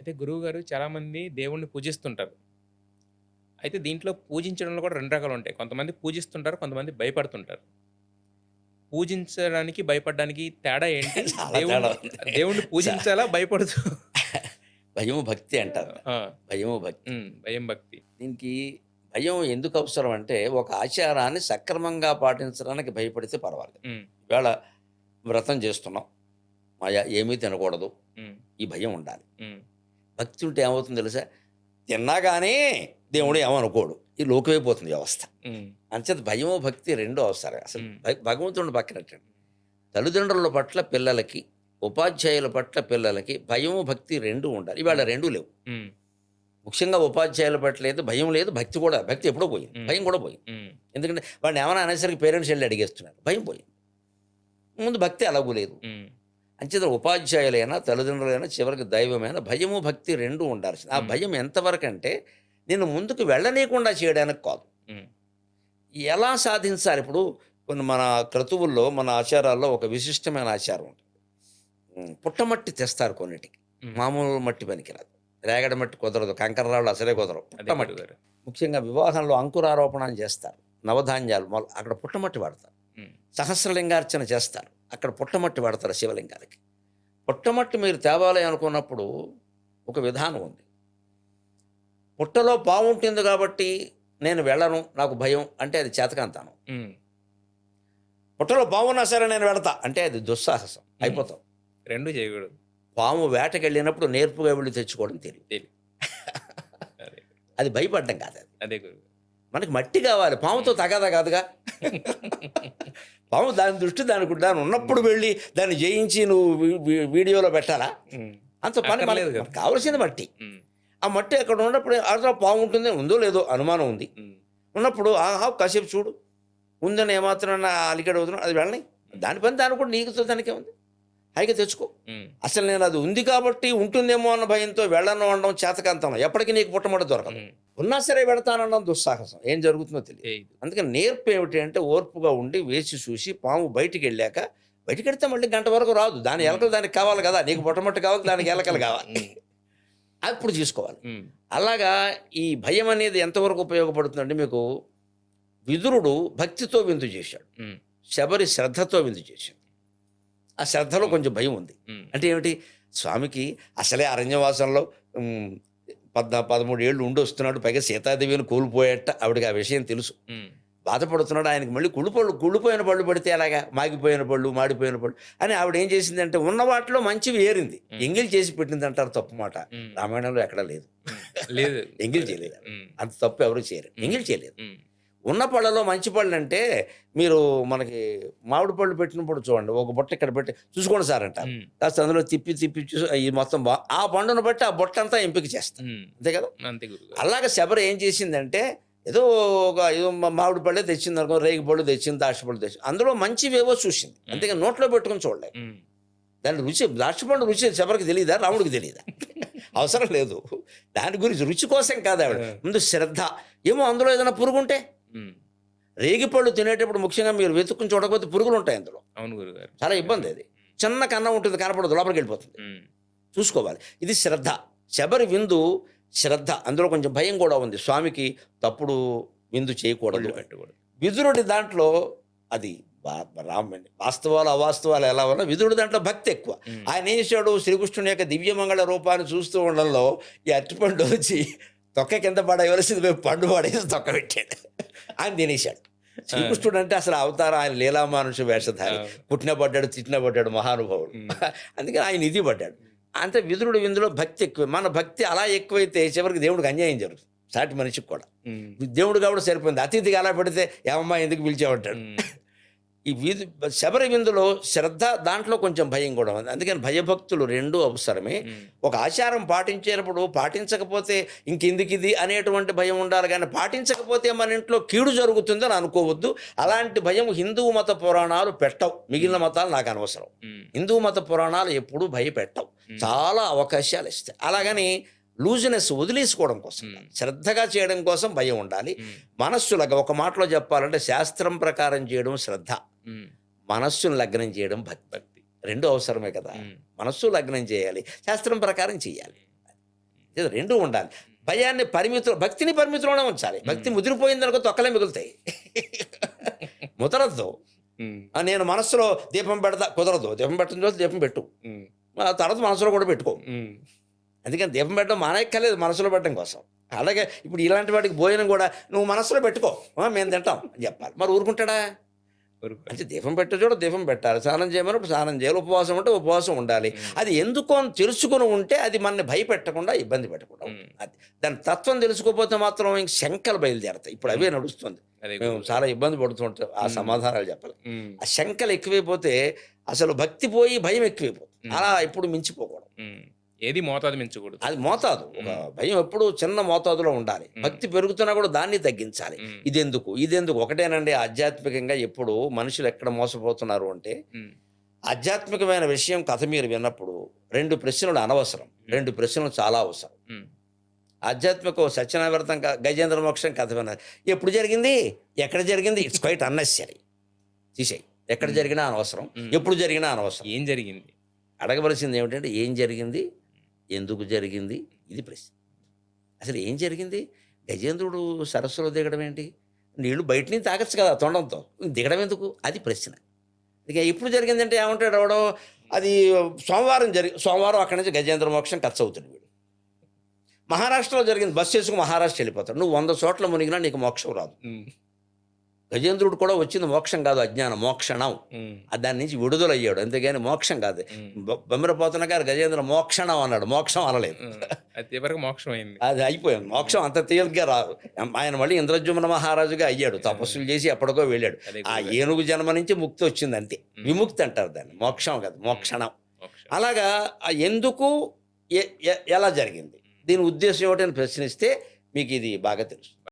అయితే గురువుగారు చాలామంది దేవుడిని పూజిస్తుంటారు. అయితే దీంట్లో పూజించడంలో కూడా 2 రకాలుంటాయి. కొంతమంది పూజిస్తుంటారు. కొంతమంది భయపడుతుంటారు. పూజించడానికి, భయపడడానికి తేడా ఏంటి? చాలా తేడా ఉంది. దేవుడిని స పూజించాలా? భయము, భక్తి అంటారు. ఆ! భయము, భక్తి. భయం, భక్తి. దీనికి భయం ఎందుకు అవసరం అంటే, ఒక ఆచారాన్ని సక్రమంగా పాటించడానికి భయపడితే పర్వాలేదు. హ్మ్. ఇవాళ వ్రతం చేస్తున్నాం. ఏమీ తినకూడదు. హ్మ్. ఈ భయం ఉండాలి. హ్మ్. భక్తి ఉంటే ఏమవుతుందో తెలుసా? తిన్నా గానీ దేవుడు ఏమనుకోడు. ఈ లోకమైపోతుంది వ్యవస్థ. హ్మ్. అంచేత భయము, భక్తి 2 అవసరం. అసలు హ్మ్. భగవంతుడిని పక్కనెట్టండి. తల్లిదండ్రుల పట్ల పిల్లలకి, ఉపాధ్యాయుల పట్ల పిల్లలకి భయము, భక్తి 2 ఉండాలి. ఇవాళ 2 లేవు. హ్మ్. ముఖ్యంగా ఉపాధ్యాయుల పట్ల లేదు, భయం లేదు, భక్తి కూడా. భక్తి ఎప్పుడో పోయింది, భయం కూడా పోయింది. హ్మ్. ఎందుకంటే వాడిని ఏమైనా అనేసరికి పేరెంట్స్ వెళ్ళి అడిగేస్తున్నారు, భయం పోయింది. ముందు భక్తి అలాగూ లేదు. హ్మ్. అంచేత ఉపాధ్యాయులైనా తల్లిదండ్రులైనా చివరికి దైవమైన భయము, భక్తి 2 ఉండాల్సింది. ఆ భయం ఎంతవరకు అంటే నేను ముందుకు వెళ్ళనీయకుండా చేయడానికి కాదు. హ్మ్. ఎలా సాధించాలి? ఇప్పుడు కొన్ని మన క్రతువుల్లో, మన ఆచారాల్లో ఒక విశిష్టమైన ఆచారం ఉంటుంది. పుట్టమట్టి తెస్తారు కొన్నిటికి. మామూలు మట్టి పనికిరాదు. రేగడి మట్టి కుదరదు, కంకర్రాళ్ళు అసలే కుదరవు. అదే పుట్టమట్టి. గురువుగారు. ముఖ్యంగా వివాహంలో అంకురారోపణ అని చేస్తారు. నవధాన్యాలు అక్కడ పుట్టమట్టి వాడతారు. హ్మ్. సహస్రలింగార్చన చేస్తారు, అక్కడ పుట్టమట్టి వాడతారు శివలింగాలకి. పుట్టమట్టి మీరు తేవాలి అనుకున్నప్పుడు ఒక విధానం ఉంది. పుట్టలో పాము ఉంటుంది కాబట్టి నేను వెళ్ళను, నాకు భయం అంటే అది చేతకాంతాను. హ్మ్. పుట్టలో పాము ఉన్నా సరే నేను వెళతా అంటే అది దుస్సాహసం. అయిపోతాం. 2 చేయకూడదు. పాము వేటకి వెళ్ళినప్పుడు నేర్పుగా వెళ్ళి తెచ్చుకోవడం తెలియదు. తెలీదు. అదే. అది భయపడ్డం కాదు. అది అదే గురువు. మనకి మట్టి కావాలి, పాముతో తగాదా కాదుగా. పాము దాని దృష్టి దాని ఉన్నప్పుడు వెళ్ళి దాన్ని జయించి నువ్వు వీడియోలో పెట్టాలా? అంత పని అక్కర్లేదు మనకు కదా. కావలసింది మట్టి. హ్మ్. ఆ మట్టి అక్కడ ఉన్నప్పుడు అసలు పాము ఉంటుంది, ఉందో లేదో అనుమానం ఉంది. హ్మ్. ఉన్నప్పుడు ఆహా కాసేపు చూడు, ఉందని ఏమాత్రం అలికడ అవుతున్నాడు, అది వెళ్ళని దాని పని దాని కూడా నీకుతో దానికే ఉంది, హాయిగా తెచ్చుకో. హ్మ్. అసలు నేను అది ఉంది కాబట్టి ఉంటుందేమో అన్న భయంతో వెళ్ళను అనడం చేతకంతం. ఎప్పటికీ నీకు పుట్టమట దొరకదు. హ్మ్. ఉన్నా సరే వెళతానడం దుస్సాహసం. ఏం జరుగుతుందో తెలియదు. చేయదు. అందుకని నేర్పు ఏమిటి అంటే ఓర్పుగా ఉండి వేచి చూసి పాము బయటికి వెళ్ళాక, బయటికి వెళ్తే మళ్ళీ గంట వరకు రాదు. దాని ఎలకలు దానికి కావాలి కదా, నీకు పుట్టమట్టు కావాలి, దానికి ఎలకలు కావాలి, అప్పుడు తీసుకోవాలి. హ్మ్. అలాగా ఈ భయం అనేది ఎంతవరకు ఉపయోగపడుతుందంటే, మీకు విదురుడు భక్తితో విందు చేశాడు, హ్మ్. శబరి శ్రద్ధతో విందు చేశాడు. ఆ శ్రద్ధలో కొంచెం భయం ఉంది. హ్మ్. అంటే ఏమిటి? స్వామికి అసలే అరణ్యవాసంలో 13 ఏళ్ళు ఉండి వస్తున్నాడు, పైగా సీతాదేవిని కోల్పోయేట ఆవిడకి ఆ విషయం తెలుసు. హ్మ్. బాధపడుతున్నాడు. ఆయనకి మళ్ళీ కుళ్ళిపోయిన పళ్ళు పడితే అలాగా, మాగిపోయిన పళ్ళు, మాడిపోయిన పళ్ళు అని ఆవిడ ఏం చేసిందంటే ఉన్న వాటిలో మంచివి ఏరింది, ఎంగిల్ చేసి పెట్టింది అంటారు. తప్పు మాట. హ్మ్. రామాయణంలో ఎక్కడా లేదు. లేదు. ఎంగిల్ చేయలేదు. హ్మ్. అంత తప్పు ఎవరు చేయరు, ఎంగిల్ చేయలేదు. హ్మ్. ఉన్న పళ్ళలో మంచి పళ్ళు అంటే, మీరు మనకి మామిడి పళ్ళు పెట్టినప్పుడు చూడండి, ఒక బుట్ట ఇక్కడ పెట్టి చూసుకోండి సార్ అంటారు. హ్మ్. కాస్త అందులో తిప్పి చూసి ఈ మొత్తం ఆ పండును బట్టి ఆ బుట్ట అంతా ఎంపిక చేస్తారు. హ్మ్. అంతే కదా. అంతే గురువు. అలాగే శబరి ఏం చేసిందంటే, ఏదో మామిడి పళ్ళే తెచ్చింది అనుకో, రేగి పళ్ళు తెచ్చింది, ద్రాక్ష పళ్ళు తెచ్చింది, అందులో మంచివేవో చూసింది, అంతేగా నోట్లో పెట్టుకుని చూడలేదు. హ్మ్. దాని రుచి, ద్రాక్ష పండు రుచి శబరికి తెలియదా, రాముడికి తెలియదా? అవసరం లేదు. దాని గురించి రుచి కోసం కాదు ఆవిడ, ముందు శ్రద్ధ. ఏమో అందులో ఏదైనా పురుగుంటే, హ్మ్. రేగిపళ్ళు తినేటప్పుడు ముఖ్యంగా మీరు వెతుక్కుని చూడకపోతే పురుగులు ఉంటాయి అందులో, అవును గురుగారు. చాలా ఇబ్బంది. అది చిన్న కన్నం ఉంటుంది, కనపడదు, లోపలికి వెళ్ళిపోతుంది. హ్మ్. చూసుకోవాలి. ఇది శ్రద్ధ. శబరి విందు శ్రద్ధ. అందులో కొంచెం భయం కూడా ఉంది. స్వామికి తప్పుడు విందు చేయకూడదు. ఒళ్ళు పెట్టకూడదు. విదురుడి దాంట్లో అది రామండి, వాస్తవాలు అవాస్తవాలు ఎలా ఉన్నా విదురుడి దాంట్లో భక్తి ఎక్కువ. ఆయన ఏం చేశాడు? శ్రీకృష్ణుని యొక్క దివ్యమంగళ రూపాన్ని చూస్తూ ఉండడంలో ఈ అరటిపండు వచ్చి తొక్క కింద పడవలసింది, పండు పడేసి తొక్క పెట్టాడు, ఆయన తినేశాడు. శ్రీకృష్ణుడు అంటే అసలు అవతారం, ఆయన లీలామానుష వేషధారి, పుట్టిన పడ్డాడు, తిట్టిన పడ్డాడు, మహానుభావుడు. అందుకని ఆయన ఇది పడ్డాడు. అంటే విదురుడు విందులో భక్తి ఎక్కువ. మన భక్తి అలా ఎక్కువైతే చివరికి దేవుడికి అన్యాయం జరుగుతుంది, సాటి మనిషికి కూడా. దేవుడు కాబట్టి సరిపోయింది, అతిథికి అలా పెడితే ఏమమ్మా ఎందుకు పిలిచేమంటాడు. ఈ శబరి విందులో శ్రద్ధ, దాంట్లో కొంచెం భయం కూడా ఉంది. అందుకని భయభక్తులు 2 అవసరమే. ఒక ఆచారం పాటించేటప్పుడు పాటించకపోతే ఇంకెందుకిది అనేటువంటి భయం ఉండాలి, కానీ పాటించకపోతే మన ఇంట్లో కీడు జరుగుతుందని అనుకోవద్దు. అలాంటి భయం హిందూ మత పురాణాలు పెట్టవు, మిగిలిన మతాలు నాకు అనవసరం. హిందూ మత పురాణాలు ఎప్పుడూ భయపెట్టవు, చాలా అవకాశాలు ఇస్తాయి. అలాగని లూజినెస్ వదిలేసుకోవడం కోసం, శ్రద్ధగా చేయడం కోసం భయం ఉండాలి. మనస్సులాగా ఒక మాటలో చెప్పాలంటే, శాస్త్రం ప్రకారం చేయడం శ్రద్ధ, మనస్సును లగ్నం చేయడం భక్తి. 2 అవసరమే కదా. మనస్సు లగ్నం చేయాలి, శాస్త్రం ప్రకారం చేయాలి. ఇది రెండూ ఉండాలి. భయాన్ని భక్తిని పరిమితిలోనే ఉంచాలి. భక్తి ముదిరిపోయిందనుకో తొక్కలే మిగులుతాయి. ముదరద్దు. నేను మనస్సులో దీపం పెడతా కుదరదు. దీపం పెట్టిన రోజు దీపం పెట్టు, ఆ తర్వాత మనసులో కూడా పెట్టుకో. అందుకని దీపం పెట్టడం మానేక్కర్లేదు మనసులో పెట్టడం కోసం. అలాగే ఇప్పుడు ఇలాంటి వాటికి భోజనం కూడా నువ్వు మనసులో పెట్టుకో, మేము తింటాం అని చెప్పాలి. మరి ఊరుకుంటాడా? అంటే దీపం పెట్టే చోట దీపం పెట్టాలి, స్నానం చేయమన్నప్పుడు స్నానం చేయాలి, ఉపవాసం ఉంటే ఉపవాసం ఉండాలి. అది ఎందుకో అని తెలుసుకుని ఉంటే అది మనని భయపెట్టకుండా ఇబ్బంది పెట్టకుండా ఉంటుంది. అది దాని తత్వం తెలుసుకోకపోతే మాత్రం ఇంక శంకలు బయలుదేరతాయి. ఇప్పుడు అవే నడుస్తుంది. మేము చాలా ఇబ్బంది పడుతుంటాం ఆ సమాధానాలు చెప్పాలి. ఆ శంకలు ఎక్కువైపోతే అసలు భక్తి పోయి భయం ఎక్కువైపోతుంది. అలా ఇప్పుడు మించిపోకూడదు. ఏది మోతాదు మించకూడదు. అది మోతాదు. ఒక భయం ఎప్పుడు చిన్న మోతాదులో ఉండాలి. భక్తి పెరుగుతున్నా కూడా దాన్ని తగ్గించాలి. ఇదెందుకు ఒకటేనండి. ఆధ్యాత్మికంగా ఎప్పుడు మనుషులు ఎక్కడ మోసపోతున్నారు అంటే, ఆధ్యాత్మికమైన విషయం కథ మీరు విన్నప్పుడు 2 ప్రశ్నలు అనవసరం, 2 ప్రశ్నలు చాలా అవసరం. ఆధ్యాత్మిక సత్యనావ్రతం గజేంద్ర మోక్షం కథ విన్నారు, ఎప్పుడు జరిగింది, ఎక్కడ జరిగింది, ఇట్స్ క్వైట్ అన్నెసరీ. తీసేయి. ఎక్కడ జరిగినా అనవసరం, ఎప్పుడు జరిగినా అనవసరం. ఏం జరిగింది అడగవలసింది ఏమిటంటే, ఏం జరిగింది, ఎందుకు జరిగింది, ఇది ప్రశ్న. అసలు ఏం జరిగింది? గజేంద్రుడు సరస్సులో దిగడం ఏంటి? నీళ్లు బయట నుంచి తాగచ్చు కదా తొండంతో, దిగడం ఎందుకు, అది ప్రశ్న. ఇక ఎప్పుడు జరిగిందంటే ఏమంటాడు ఎవడో, అది సోమవారం అక్కడి నుంచి గజేంద్ర మోక్షం ఖర్చు అవుతుంది. వీడు మహారాష్ట్రలో జరిగింది, బస్సు చేసుకుని మహారాష్ట్ర వెళ్ళిపోతాడు. నువ్వు 100 చోట్ల మునిగినా నీకు మోక్షం రాదు. గజేంద్రుడు కూడా వచ్చింది మోక్షం కాదు, అజ్ఞానం, మోక్షణం. దాని నుంచి విడుదలయ్యాడు, అంతేగాని మోక్షం కాదు. బొమ్మరపోతున్న గారు గజేంద్ర మోక్షణం అన్నాడు, మోక్షం అనలేదు. మోక్షం అయింది, అది అయిపోయింది. మోక్షం అంత తేలిగ్గా రాదు. ఆయన మళ్ళీ ఇంద్రజుమ్న మహారాజుగా అయ్యాడు, తపస్సులు చేసి ఎప్పటికో వెళ్ళాడు. ఆ ఏనుగు జన్మ నుంచి ముక్తి వచ్చింది, అంతే. విముక్తి అంటారు దాన్ని, మోక్షం కాదు, మోక్షణం. అలాగా ఎందుకు ఎలా జరిగింది, దీని ఉద్దేశం ఏమిటని ప్రశ్నిస్తే మీకు ఇది బాగా తెలుసు.